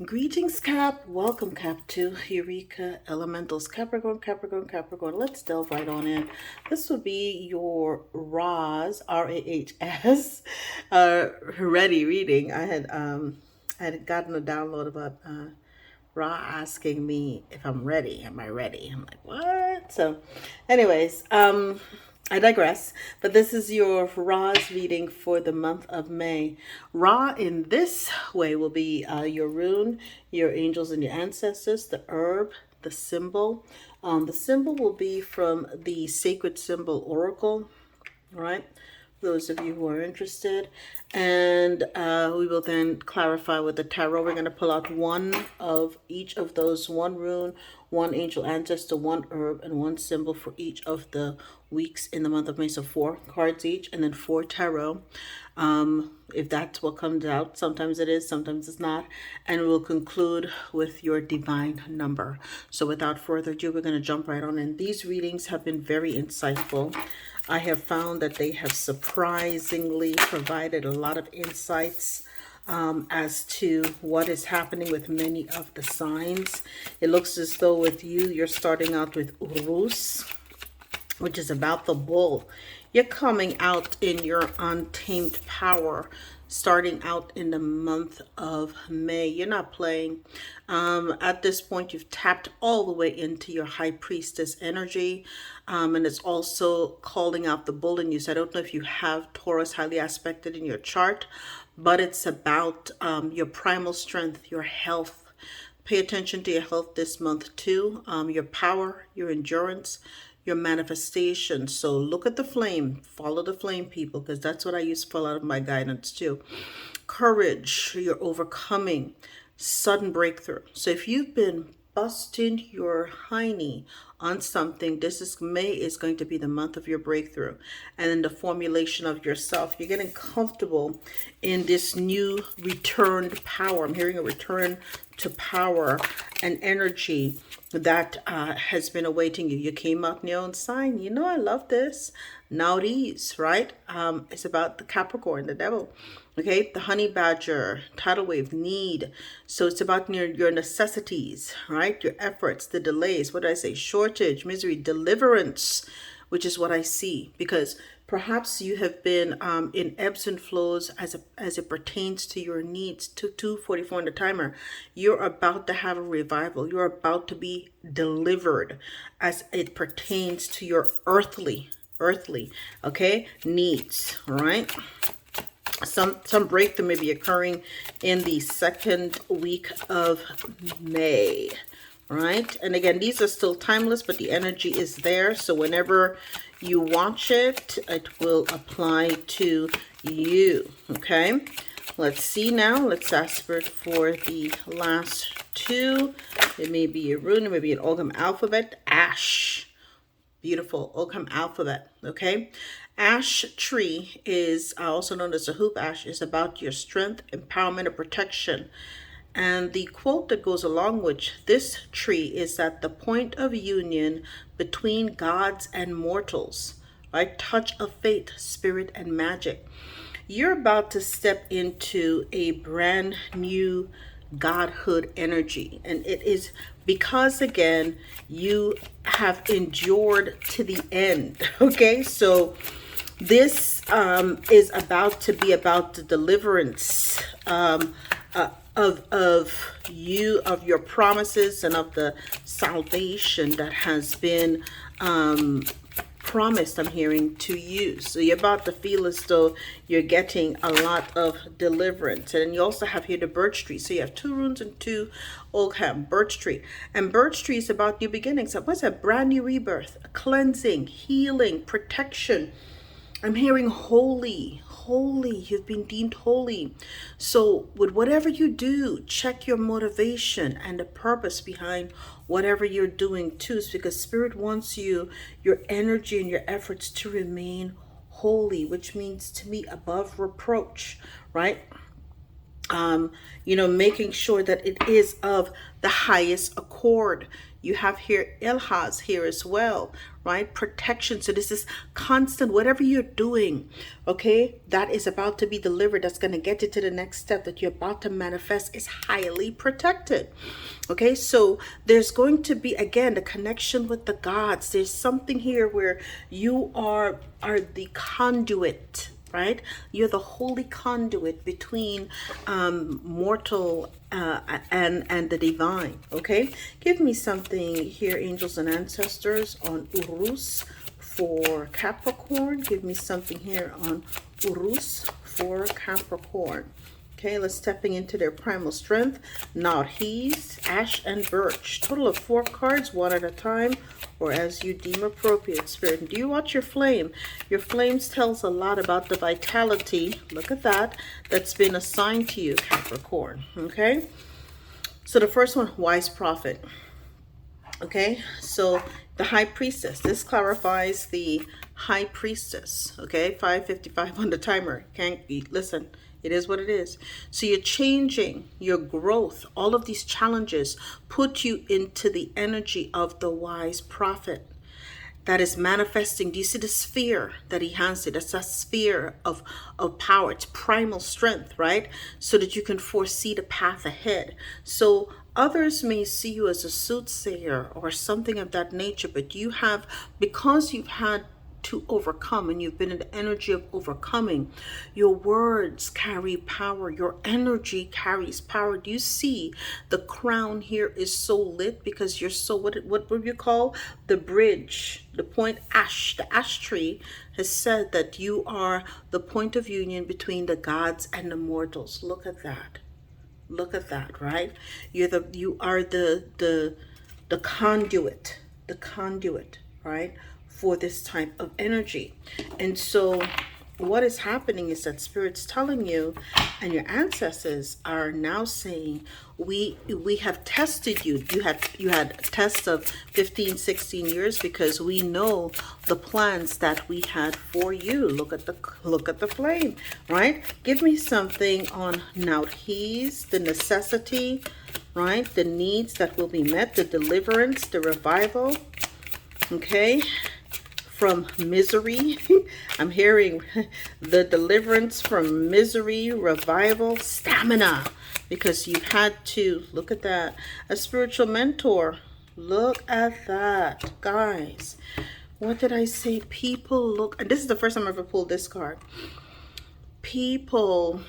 Greetings, Cap. Welcome, Cap, to Eureka Elementals. Capricorn, Capricorn, Capricorn. Let's delve right on in. This will be your Rahs, R-A-H-S, ready reading. I had gotten a download about Ra asking me if I'm ready. Am I ready? I'm like, what? So, anyways, I digress, but this is your Ra's reading for the month of May. Ra in this way will be your rune, your angels and your ancestors, the herb, the symbol. The symbol will be from the Sacred Symbol Oracle, all right? Those of you who are interested. And we will then clarify with the tarot. We're going to pull out one of each of those, one rune, one angel ancestor, one herb, and one symbol for each of the weeks in the month of May. So 4 cards each, and then 4 tarot. If that's what comes out, sometimes it is, sometimes it's not. And we'll conclude with your divine number. So without further ado, we're going to jump right on in. These readings have been very insightful. I have found that they have surprisingly provided a lot of insights as to what is happening with many of the signs. It looks as though with you, you're starting out with Urus, which is about the bull. You're coming out in your untamed power, starting out in the month of May. You're not playing. At this point, you've tapped all the way into your high priestess energy. And it's also calling out the bull in you. So I don't know if you have Taurus highly aspected in your chart, but it's about your primal strength, your health. Pay attention to your health this month too. Your power, your endurance, your manifestation. So look at the flame, follow the flame, people, because that's what I use to pull out of my guidance too. Courage, you're overcoming, sudden breakthrough. So if you've been busting your hiney on something, May is going to be the month of your breakthrough. And then the formulation of yourself. You're getting comfortable in this new returned power. I'm hearing a return to power and energy that has been awaiting you. You came out in your own sign. You know, I love this. Now it is, right? It's about the Capricorn, the devil. Okay, the honey badger, tidal wave, need. So it's about your necessities, right? Your efforts, the delays. What did I say? Shortage, misery, deliverance, which is what I see. Because perhaps you have been in ebbs and flows as it pertains to your needs. 2:44 on the timer. You're about to have a revival. You're about to be delivered as it pertains to your earthly, okay, needs. All right. Some breakthrough may be occurring in the second week of May, right? And again, these are still timeless, but the energy is there. So whenever you watch it, it will apply to you, okay? Let's see now. Let's ask for the last two. It may be a rune, it may be an Ogham alphabet. Ash. Beautiful. Ogham alphabet, okay? Ash tree is also known as a hoop ash, is about your strength, empowerment, and protection. And the quote that goes along with this tree is at the point of union between gods and mortals, right? Touch of fate, spirit, and magic. You're about to step into a brand new godhood energy. And it is because, again, you have endured to the end, okay? So this is about to be about the deliverance of you, of your promises, and of the salvation that has been promised, I'm hearing, to you. So you're about to feel as though you're getting a lot of deliverance. And you also have here the birch tree. So you have 2 runes and 2 Ogham, birch tree. And birch tree is about new beginnings. So what's a brand new rebirth, a cleansing, healing, protection. I'm hearing holy. You've been deemed holy. So with whatever you do, check your motivation and the purpose behind whatever you're doing too, because Spirit wants your energy and your efforts to remain holy, which means to me above reproach, right? Making sure that it is of the highest accord. You have here Ilhaz here as well, right? Protection. So this is constant, whatever you're doing, okay, that is about to be delivered, that's going to get you to the next step that you're about to manifest, is highly protected. Okay, so there's going to be, again, the connection with the gods. There's something here where you are the conduit, right? You're the holy conduit between mortal and the divine. Okay, give me something here, angels and ancestors, on Urus for Capricorn. Give me something here on Urus for Capricorn. Okay, let's stepping into their primal strength. Narhees, Ash, and Birch. Total of 4 cards, one at a time, or as you deem appropriate, Spirit. Do you watch your flame? Your flames tells a lot about the vitality, look at that, that's been assigned to you, Capricorn. Okay, so the first one, wise prophet. Okay, so the high priestess. This clarifies the high priestess. Okay, 5:55 on the timer. Can't listen. It is what it is. So you're changing your growth. All of these challenges put you into the energy of the wise prophet that is manifesting. Do you see the sphere that he has it? That's a sphere of power. It's primal strength, right? So that you can foresee the path ahead. So others may see you as a soothsayer or something of that nature, but you have, because you've had to overcome and you've been in the energy of overcoming, your words carry power, your energy carries power. Do you see the crown here is so lit because you're so, what would you call the bridge, the point ash, the ash tree has said that you are the point of union between the gods and the mortals. Look at that. Look at that, right? You are the conduit, right, for this type of energy. And so what is happening is that Spirit's telling you, and your ancestors are now saying, we have tested you. You had a test of 15, 16 years because we know the plans that we had for you. Look at the flame, right? Give me something on Nauthies, the necessity, right? The needs that will be met, the deliverance, the revival. Okay, from misery. I'm hearing the deliverance from misery, revival, stamina, because you've had to, look at that, a spiritual mentor. Look at that, guys. What did I say? People look, and this is the first time I ever pulled this card. People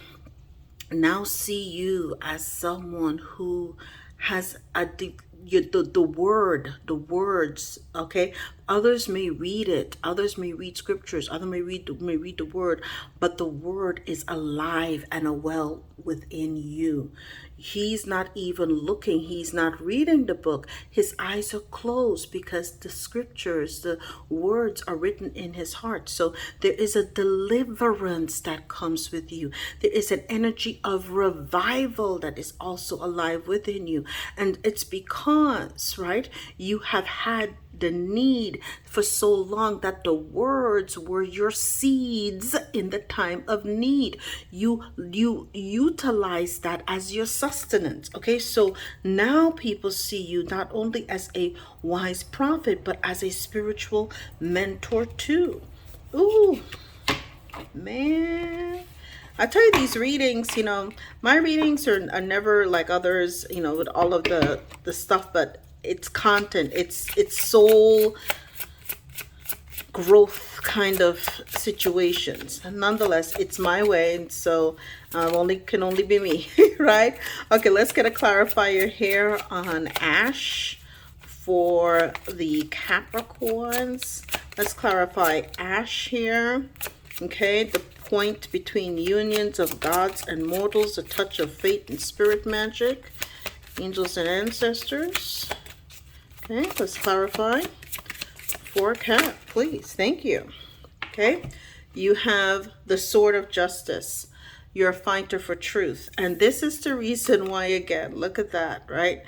now see you as someone who has the words, okay? Others may read it, others may read scriptures, others may read the word, but the word is alive and a well within you. He's not even looking, he's not reading the book, his eyes are closed because the scriptures, the words are written in his heart. So there is a deliverance that comes with you. There is an energy of revival that is also alive within you, and it's because, right, you have had the need for so long that the words were your seeds in the time of need. You utilize that as your sustenance. Okay, so now people see you not only as a wise prophet, but as a spiritual mentor too. Ooh, man. I tell you, these readings, my readings are never like others, with all of the stuff, but it's content, it's soul growth kind of situations. And nonetheless, it's my way, and so can only be me, right? Okay, let's get a clarifier here on Ash for the Capricorns. Let's clarify Ash here. Okay, the point between unions of gods and mortals, a touch of fate and spirit magic, angels and ancestors. Okay, let's clarify for Cap, please. Thank you. Okay, you have the sword of justice. You're a fighter for truth. And this is the reason why, again, look at that, right?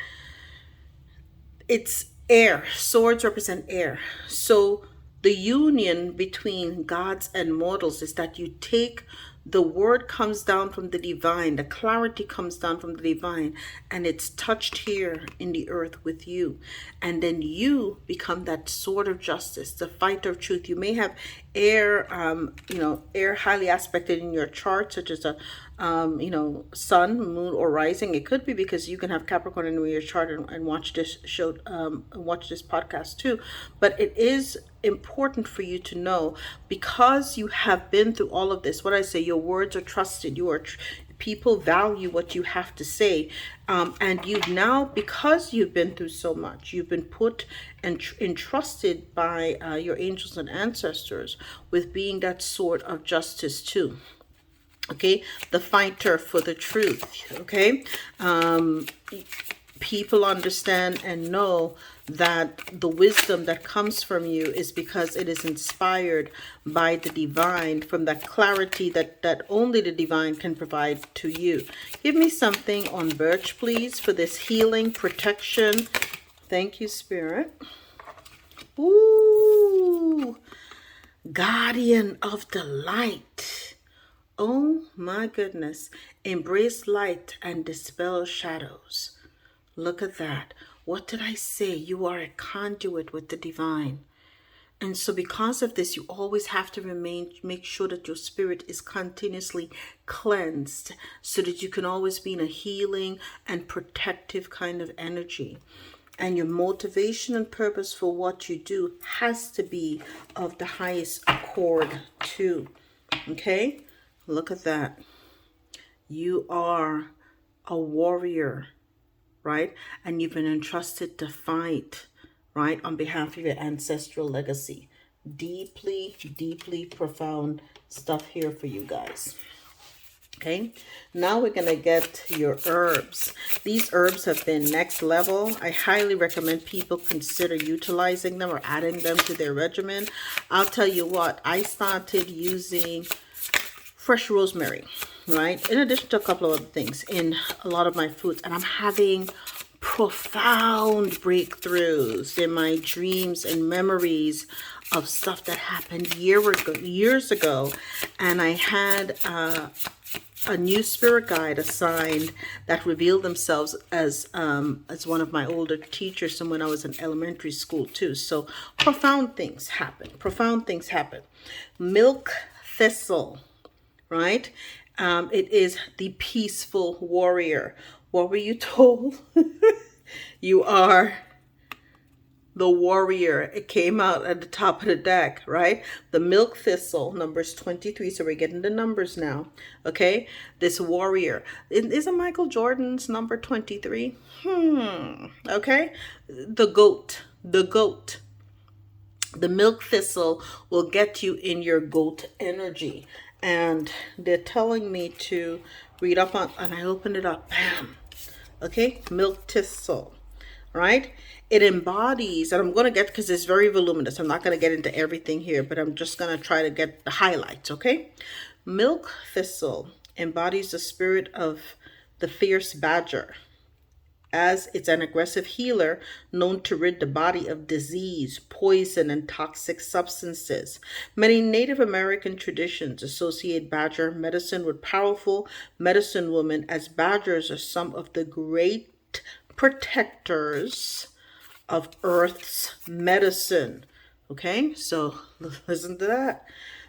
It's air. Swords represent air. So the union between gods and mortals is that you take The word comes down from the divine, the clarity comes down from the divine, and it's touched here in the earth with you. And then you become that sword of justice, the fighter of truth. You may have air, air highly aspected in your chart, such as a, sun, moon, or rising. It could be because you can have Capricorn in your chart and watch this show, watch this podcast too. But it is important for you to know, because you have been through all of this. What I say, your words are trusted. People value what you have to say, and you've now, because you've been through so much, you've been put and entrusted by your angels and ancestors with being that sword of justice too. Okay, the fighter for the truth. Okay, people understand and know that the wisdom that comes from you is because it is inspired by the divine, from that clarity that only the divine can provide to you. Give me something on Birch, please, for this healing, protection. Thank you, Spirit. Ooh, guardian of the light. Oh my goodness. Embrace light and dispel shadows. Look at that. What did I say? You are a conduit with the divine. And so because of this, you always have to make sure that your spirit is continuously cleansed, so that you can always be in a healing and protective kind of energy. And your motivation and purpose for what you do has to be of the highest accord too. Okay? Look at that. You are a warrior, right? And you've been entrusted to fight, right, on behalf of your ancestral legacy. Deeply, deeply profound stuff here for you guys. Okay, now we're going to get your herbs. These herbs have been next level. I highly recommend people consider utilizing them or adding them to their regimen. I'll tell you what, I started using fresh rosemary, right, in addition to a couple of other things in a lot of my foods, and I'm having profound breakthroughs in my dreams and memories of stuff that happened years ago. And I had a new spirit guide assigned that revealed themselves as one of my older teachers, and when I was in elementary school too. So profound things happen. Milk thistle, right? It is the peaceful warrior. What were you told? You are the warrior. It came out at the top of the deck, right? The milk thistle, numbers 23. So we're getting the numbers now. Okay. This warrior. Isn't Michael Jordan's number 23? Okay. The goat. The milk thistle will get you in your goat energy. And they're telling me to read up on, and I opened it up. Bam. Okay. Milk thistle. Right? It embodies, and I'm going to get, because it's very voluminous, I'm not going to get into everything here, but I'm just going to try to get the highlights, okay? Milk thistle embodies the spirit of the fierce badger, as it's an aggressive healer known to rid the body of disease, poison, and toxic substances. Many Native American traditions associate badger medicine with powerful medicine women, as badgers are some of the great protectors of Earth's medicine. Okay, so listen to that.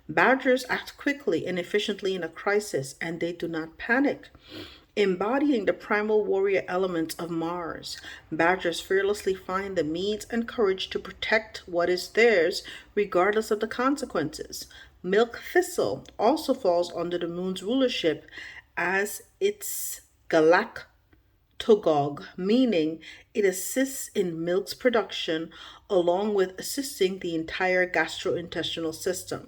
Badgers act quickly and efficiently in a crisis, and they do not panic. Embodying the primal warrior elements of Mars, badgers fearlessly find the means and courage to protect what is theirs, regardless of the consequences. Milk thistle also falls under the moon's rulership, as its galactic Togog, meaning it assists in milk's production along with assisting the entire gastrointestinal system.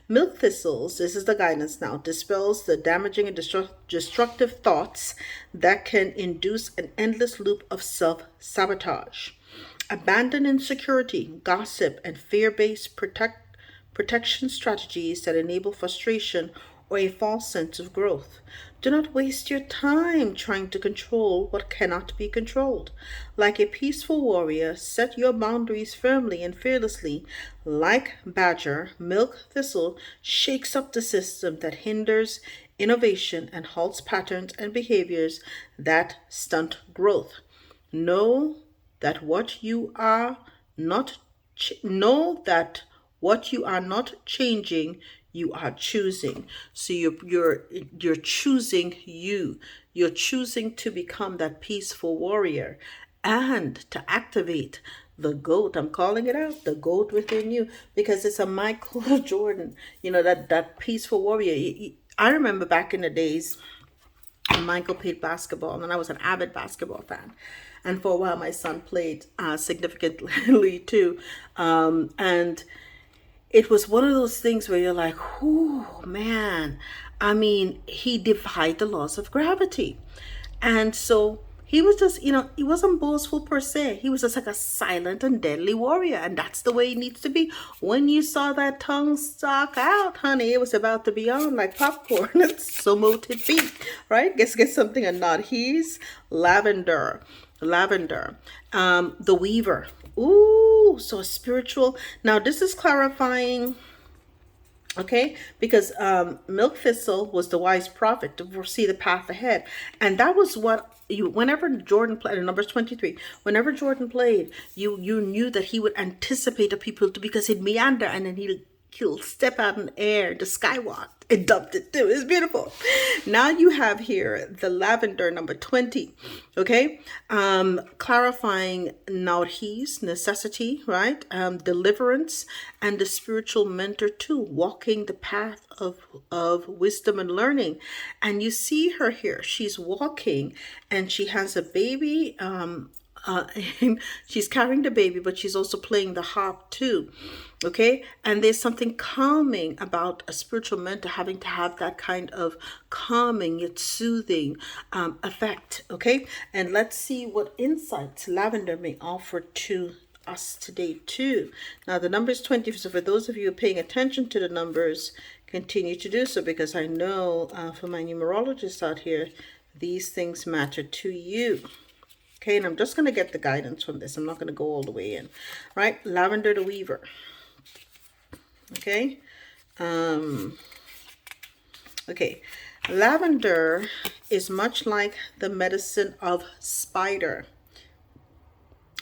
Milk thistles, this is the guidance now, dispels the damaging and destructive thoughts that can induce an endless loop of self-sabotage. Abandon insecurity, gossip, and fear-based protection strategies that enable frustration or a false sense of growth. Do not waste your time trying to control what cannot be controlled. Like a peaceful warrior, set your boundaries firmly and fearlessly. Like badger, milk thistle shakes up the system that hinders innovation and halts patterns and behaviors that stunt growth. Know that what you are not know that what you are not changing, you are choosing. So you're choosing you. You're choosing to become that peaceful warrior and to activate the goat. I'm calling it out, the goat within you, because it's a Michael Jordan. That peaceful warrior. I remember back in the days Michael played basketball, and I was an avid basketball fan. And for a while, my son played significantly too. And it was one of those things where you're like, oh man, I mean, he defied the laws of gravity. And so he was just, he wasn't boastful per se. He was just like a silent and deadly warrior. And that's the way he needs to be. When you saw that tongue stalk out, honey, it was about to be on like popcorn. So mote it be, right? Get something a nod. He's lavender. The weaver. Ooh, so spiritual. Now this is clarifying, okay, because milk thistle was the wise prophet to foresee the path ahead, and that was what you. Whenever Jordan played in Numbers 23, whenever Jordan played, you knew that he would anticipate the people to, because he'd meander and then he'll step out in the air, the skywalk, and dumped it too. It's beautiful. Now you have here the lavender, number 20. Okay, clarifying Naurhi's necessity, right? Deliverance and the spiritual mentor too, walking the path of wisdom and learning. And you see her here. She's walking, and she has a baby. And she's carrying the baby, but she's also playing the harp too. Okay, and there's something calming about a spiritual mentor having to have that kind of calming yet soothing effect. Okay, and let's see what insights lavender may offer to us today too. Now the number is 20, so for those of you paying attention to the numbers, continue to do so, because I know for my numerologists out here, these things matter to you. Okay, and I'm just going to get the guidance from this. I'm not going to go all the way in. Right? Lavender the Weaver. Okay. Okay. Lavender is much like the medicine of spider.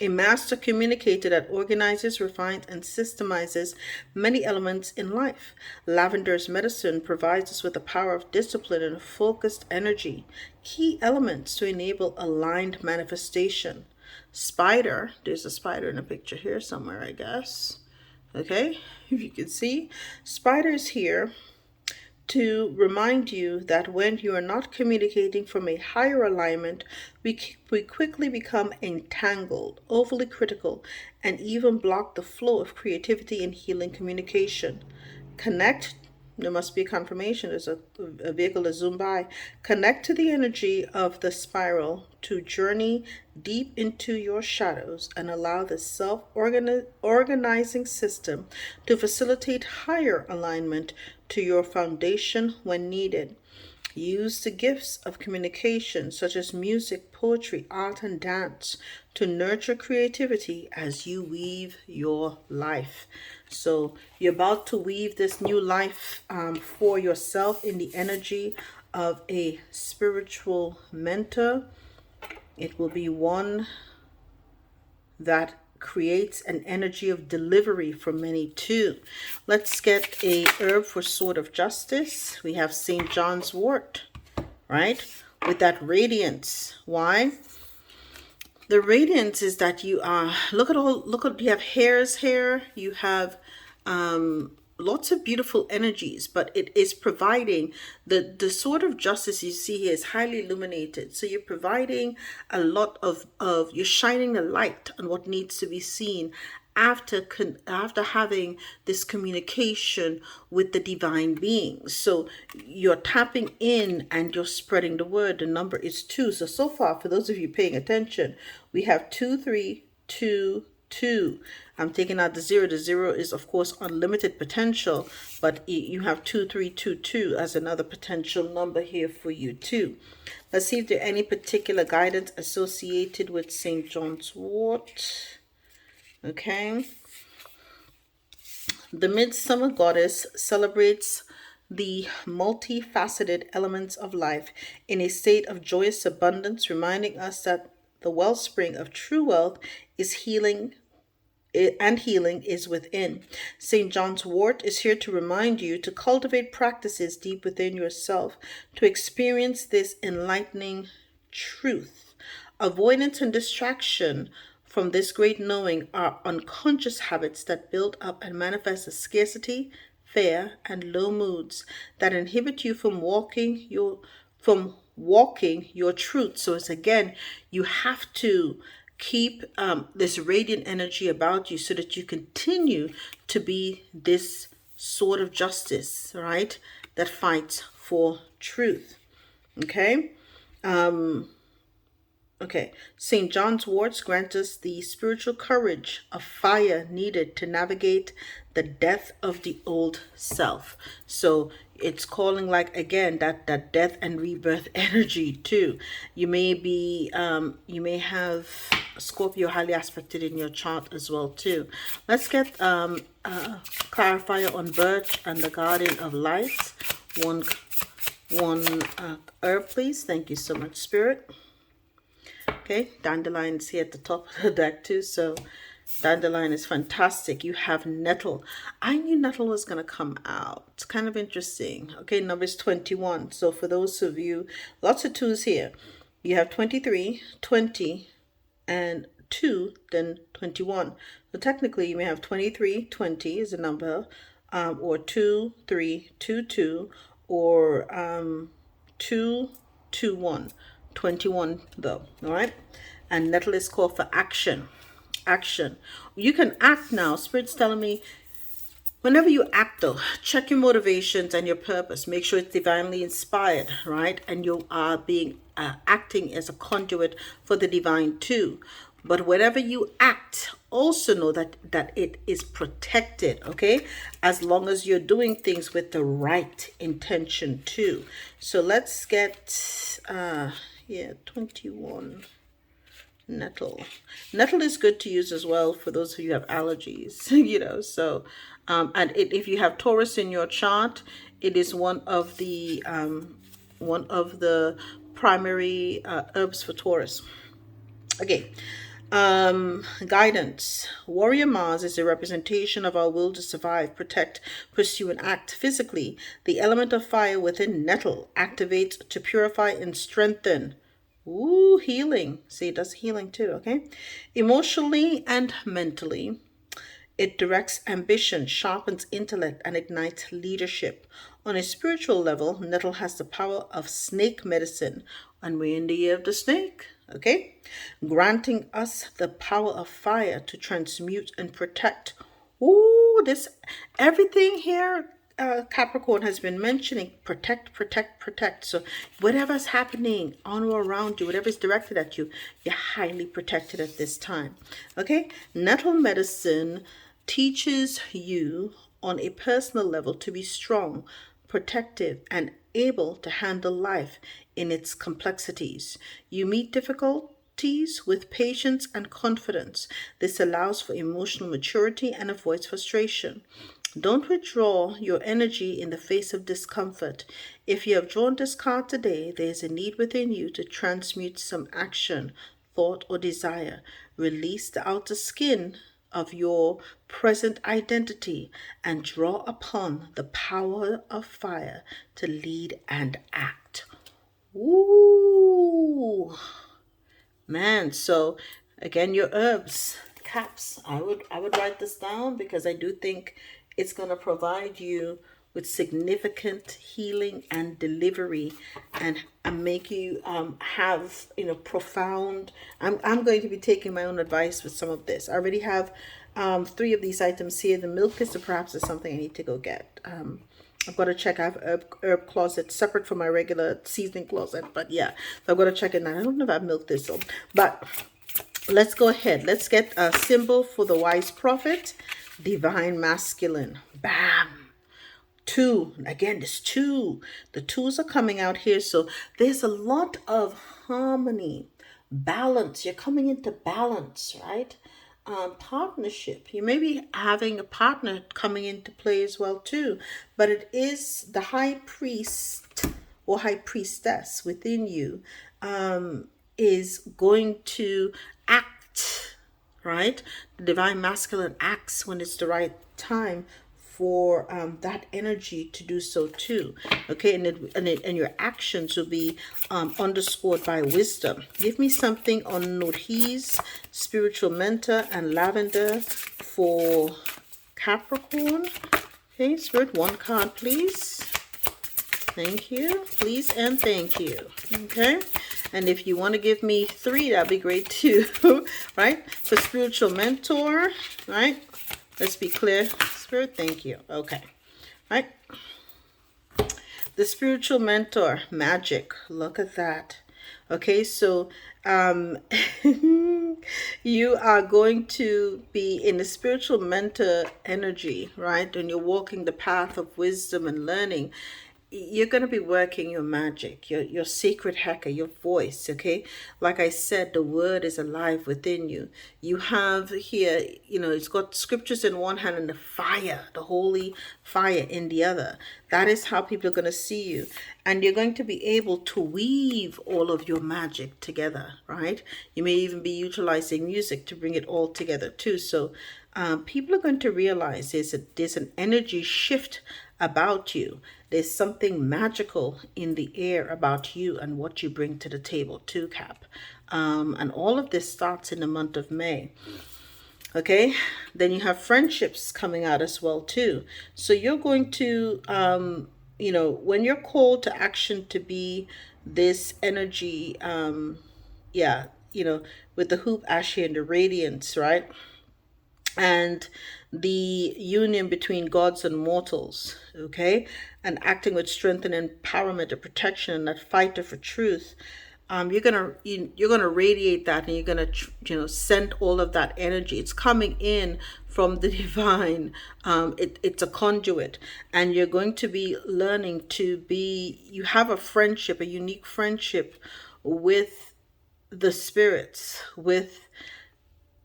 A master communicator that organizes, refines, and systemizes many elements in life. Lavender's medicine provides us with the power of discipline and focused energy, key elements to enable aligned manifestation. Spider, there's a spider in a picture here somewhere, I guess. Okay, if you can see, spider's here to remind you that when you are not communicating from a higher alignment, we quickly become entangled, overly critical, and even block the flow of creativity and healing communication. Connect. There must be a confirmation. There's a vehicle that zoomed by. Connect to the energy of the spiral to journey deep into your shadows and allow the self-organizing system to facilitate higher alignment to your foundation when needed. Use the gifts of communication, such as music, poetry, art, and dance, to nurture creativity as you weave your life. So you're about to weave this new life for yourself in the energy of a spiritual mentor. It will be one that creates an energy of delivery for many too. Let's get a herb for sword of justice. We have St. John's wort, right? With that radiance. Why? The radiance is that you look at you have hairs here, you have lots of beautiful energies, but it is providing the sort of justice you see here is highly illuminated. So you're providing a lot of you're shining a light on what needs to be seen after having this communication with the divine beings. So you're tapping in and you're spreading the word. The number is 2. So far, for those of you paying attention, we have 2, 3, 2, 2. I'm taking out the 0. The 0 is, of course, unlimited potential, but you have 2322 as another potential number here for you too. Let's see if there any particular guidance associated with St. John's wort. Okay. The Midsummer Goddess celebrates the multifaceted elements of life in a state of joyous abundance, reminding us that the wellspring of true wealth is healing and healing is within. St. John's wort is here to remind you to cultivate practices deep within yourself to experience this enlightening truth. Avoidance and distraction from this great knowing are unconscious habits that build up and manifest as scarcity, fear, and low moods that inhibit you from walking your truth. So it's again, you have to keep this radiant energy about you so that you continue to be this sword of justice, right? That fights for truth. Okay. Okay, St. John's worts grant us the spiritual courage of fire needed to navigate the death of the old self. So it's calling, like, again, that death and rebirth energy too. You may have Scorpio highly aspected in your chart as well too. Let's get a clarifier on birch and the guardian of light. One herb, please. Thank you so much, Spirit. Okay, dandelion is here at the top of the deck too, so dandelion is fantastic. You have nettle. I knew nettle was going to come out. It's kind of interesting. Okay, number is 21. So for those of you, lots of twos here. You have 23, 20, and 2, then 21. So technically you may have 23, 20 is a number, or 2, 3, 2, 2, or 2, 2, 1. 21 though. All right, and nettle is called for action. You can act now. Spirit's telling me whenever you act, though, check your motivations and your purpose. Make sure it's divinely inspired, right? And you are being acting as a conduit for the divine too. But whenever you act, also know that it is protected, okay? As long as you're doing things with the right intention too. So let's get 21. Nettle is good to use as well for those of you who have allergies. So and if you have Taurus in your chart, it is one of the primary herbs for Taurus. Okay. Guidance. Warrior Mars is a representation of our will to survive, protect, pursue, and act. Physically, the element of fire within nettle activates to purify and strengthen. Ooh, healing. See, it does healing too, okay? Emotionally and mentally, it directs ambition, sharpens intellect, and ignites leadership. On a spiritual level, nettle has the power of snake medicine, and we're in the year of the snake, okay? Granting us the power of fire to transmute and protect. Ooh, everything here, Capricorn has been mentioning protect, protect, protect. So whatever's happening on or around you, whatever's directed at you, you're highly protected at this time. Okay, nettle medicine teaches you on a personal level to be strong, protective, and able to handle life in its complexities. You meet difficulties with patience and confidence. This allows for emotional maturity and avoids frustration. Don't withdraw your energy in the face of discomfort. If you have drawn this card today, there is a need within you to transmute some action, thought, or desire. Release the outer skin of your present identity and draw upon the power of fire to lead and act. Ooh, man. So again, your herbs, caps. I would write this down because I do think it's going to provide you with significant healing and delivery, and make you have profound. I'm going to be taking my own advice with some of this. I already have 3 of these items here. The milk pistol perhaps is something I need to go get. I've got to check. I have herb closet separate from my regular seasoning closet, but yeah, so I've got to check it now. I don't know if I have milk thistle, but let's go ahead. Let's get a symbol for the wise prophet. Divine masculine. Bam. Two. Again, this two. The twos are coming out here. So there's a lot of harmony, balance. You're coming into balance, right? Partnership. You may be having a partner coming into play as well too, but it is the high priest or high priestess within you is going to act, right? The divine masculine acts when it's the right time for that energy to do so too. Okay, and your actions will be underscored by wisdom. Give me something on Nodhi's spiritual mentor and lavender for Capricorn. Okay, Spirit, one card, please. Thank you. Please and thank you. Okay. And if you want to give me 3, that'd be great too. Right? For spiritual mentor. Right? Let's be clear. Spirit, thank you. Okay. Right? The spiritual mentor. Magic. Look at that. Okay. So you are going to be in the spiritual mentor energy, right? And you're walking the path of wisdom and learning. You're going to be working your magic, your secret hacker, your voice, okay? Like I said, the word is alive within you. You have here, it's got scriptures in one hand and the fire, the holy fire in the other. That is how people are going to see you. And you're going to be able to weave all of your magic together, right? You may even be utilizing music to bring it all together too. So people are going to realize there's an energy shift about you. There's something magical in the air about you and what you bring to the table too, Cap. And all of this starts in the month of May. Okay, then you have friendships coming out as well too. So you're going to, when you're called to action to be this energy, with the hoop ash here and the radiance, right? And the union between gods and mortals, okay, and acting with strength and empowerment and protection and that fighter for truth. You're gonna radiate that, and you're gonna send all of that energy. It's coming in from the divine. It's a conduit, and you're going to be learning to be. You have a friendship, a unique friendship with the spirits, with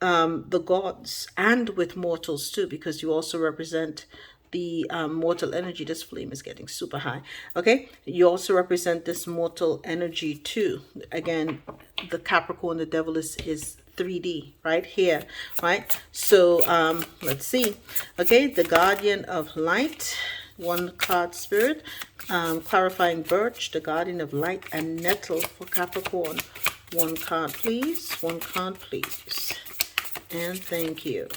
the gods, and with mortals too, because you also represent the mortal energy. This flame is getting super high. Okay, you also represent this mortal energy too. Again, the Capricorn, the devil is 3D right here, right? So let's see. Okay, the guardian of light, one card, Spirit, clarifying birch, the guardian of light, and nettle for Capricorn. One card please, one card please, and thank you.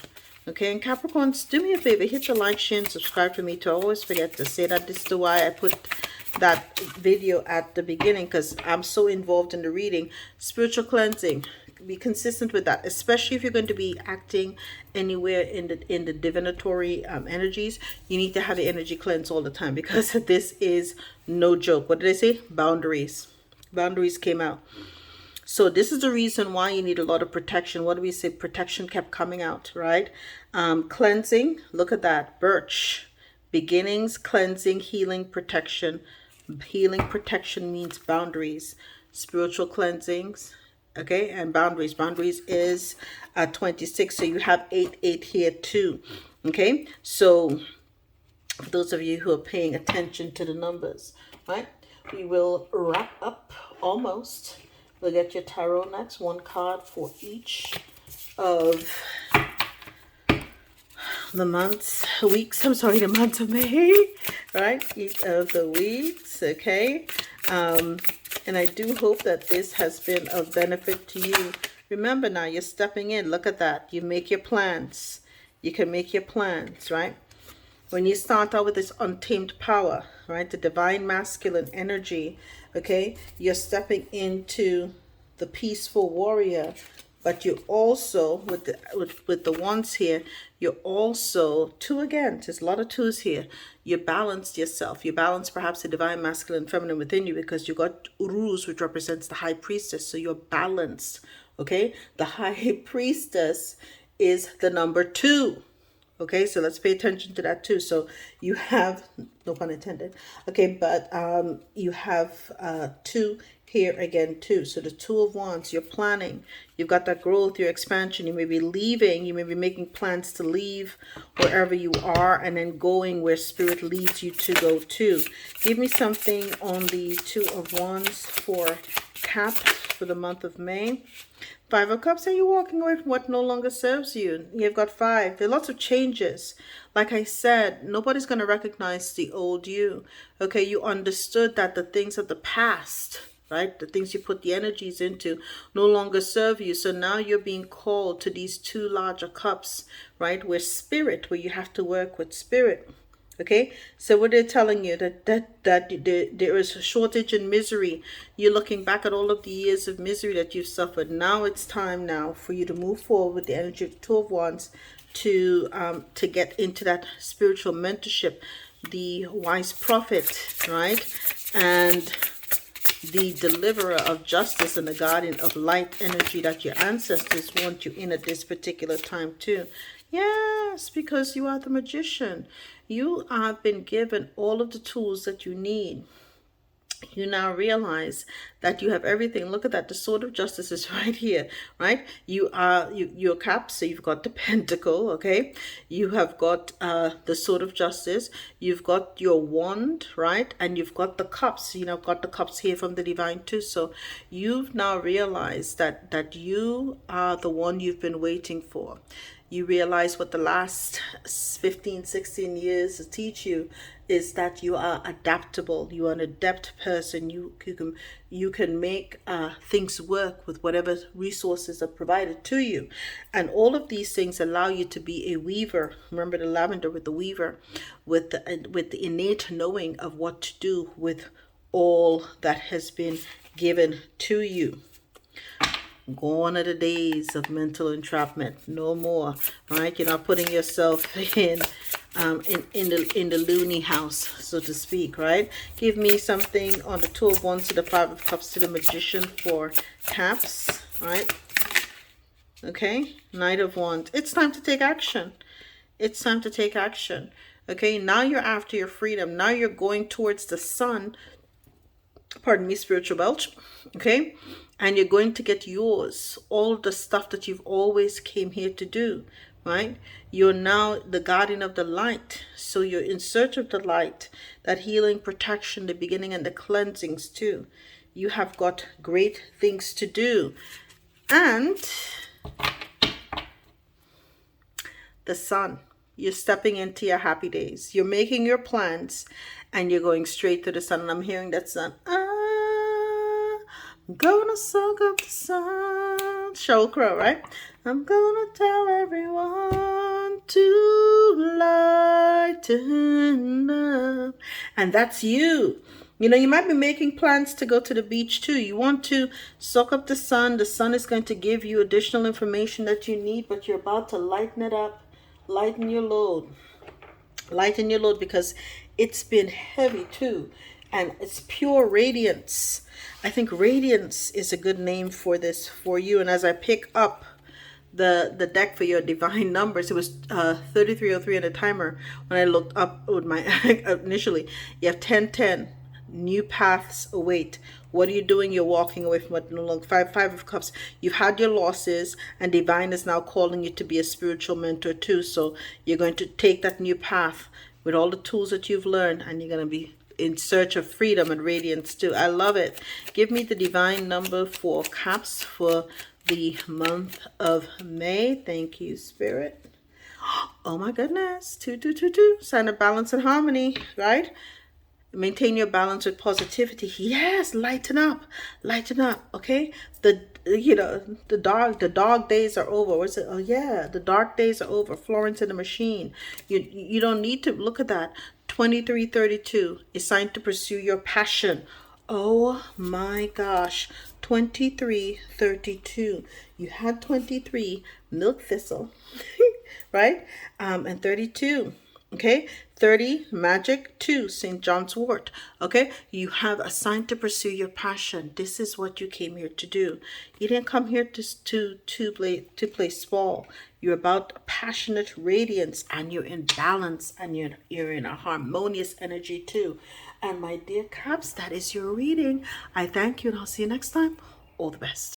Okay, and Capricorns, do me a favor, hit the like, share, and subscribe for me too. I always forget to say that. This is why I put that video at the beginning, because I'm so involved in the reading. Spiritual cleansing, be consistent with that, especially if you're going to be acting anywhere in the divinatory energies. You need to have the energy cleanse all the time, because this is no joke. What did I say? Boundaries came out. So this is the reason why you need a lot of protection. What do we say? Protection kept coming out, right? Cleansing, look at that. Birch, beginnings, cleansing, healing, protection. Healing, protection means boundaries. Spiritual cleansings, okay? And boundaries. Boundaries is 26, so you have 8 here too, okay? So for those of you who are paying attention to the numbers, right? We will wrap up almost. We'll get your tarot next. One card for each of the months of May, right? Each of the weeks, okay? And I do hope that this has been of benefit to you. Remember now, you're stepping in. Look at that. You make your plans. You can make your plans, right? When you start out with this untamed power, right, the divine masculine energy, okay, you're stepping into the peaceful warrior, but you also, with the ones here, you're also, two again, there's a lot of twos here, you balanced yourself. You balance perhaps the divine masculine feminine within you, because you got Uruz, which represents the high priestess, so you're balanced. Okay, the high priestess is the number 2. Okay, so let's pay attention to that too. So you have, no pun intended. Okay, but you have 2 here again too. So the 2 of Wands, you're planning. You've got that growth, your expansion. You may be leaving. You may be making plans to leave wherever you are and then going where Spirit leads you to go to. Give me something on the 2 of Wands for Cap for the month of May. 5 of Cups, are you walking away from what no longer serves you? You've got 5. There are lots of changes. Like I said, nobody's going to recognize the old you. Okay, you understood that the things of the past, right, the things you put the energies into, no longer serve you. So now you're being called to these 2 larger cups, right, where Spirit, where you have to work with Spirit. Okay, so what they're telling you that there is a shortage in misery. You're looking back at all of the years of misery that you've suffered. Now it's time now for you to move forward with the energy of the 2 of Wands to get into that spiritual mentorship, the wise prophet, right, and the deliverer of justice and the guardian of light energy that your ancestors want you in at this particular time too. Yes, because you are the magician. You have been given all of the tools that you need. You now realize that you have everything. Look at that. The sword of justice is right here, right? You're Cap, so you've got the pentacle, okay? You have got the sword of justice. You've got your wand, right? And you've got the cups. You know, got the cups here from the divine too. So you've now realized that you are the one you've been waiting for. You realize what the last 15, 16 years teach you is that you are adaptable. You are an adept person. You can make things work with whatever resources are provided to you. And all of these things allow you to be a weaver. Remember the lavender with the weaver, with the innate knowing of what to do with all that has been given to you. Gone are the days of mental entrapment. No more, right? You're not putting yourself in the loony house, so to speak, right? Give me something on the 2 of Wands to the 5 of Cups to the Magician for Caps, right? Okay, Knight of Wands. It's time to take action. It's time to take action. Okay, now you're after your freedom. Now you're going towards the sun. Pardon me, spiritual belch. Okay, and you're going to get yours, all of the stuff that you've always came here to do, right? You're now the guardian of the light, so you're in search of the light, that healing, protection, the beginning and the cleansings too. You have got great things to do. And the sun, you're stepping into your happy days. You're making your plans and you're going straight to the sun. And I'm hearing that sun. I'm gonna soak up the sun. Sheryl Crow, right? I'm gonna tell everyone to lighten up. And that's you. You know, you might be making plans to go to the beach too. You want to soak up the sun. The sun is going to give you additional information that you need, but you're about to lighten it up. Lighten your load. Lighten your load because it's been heavy too. And it's pure radiance. I think radiance is a good name for this for you. And as I pick up the deck for your divine numbers, it was 3303 on the timer when I looked up with my initially. You have 1010. New paths await. What are you doing? You're walking away from what no longer. 5 of Cups. You've had your losses, and divine is now calling you to be a spiritual mentor too. So you're going to take that new path with all the tools that you've learned, and you're going to be in search of freedom and radiance too. I love it. Give me the divine number for Caps for the month of May. Thank you, Spirit. Oh my goodness. 2222. Sign of balance and harmony, right? Maintain your balance with positivity. Yes, lighten up, okay? The dog days are over. What's it? Oh yeah, the dark days are over. Florence and the Machine. You don't need to look at that. 2332 is signed to pursue your passion. Oh my gosh. 2332. You had 23, milk thistle, right? And 32. Okay, 30, magic. 2, St. John's wort. Okay, you have a sign to pursue your passion. This is what you came here to do. You didn't come here to play small. You're about passionate radiance, and you're in balance, and you're in a harmonious energy too. And my dear Caps, that is your reading. I thank you, and I'll see you next time. All the best.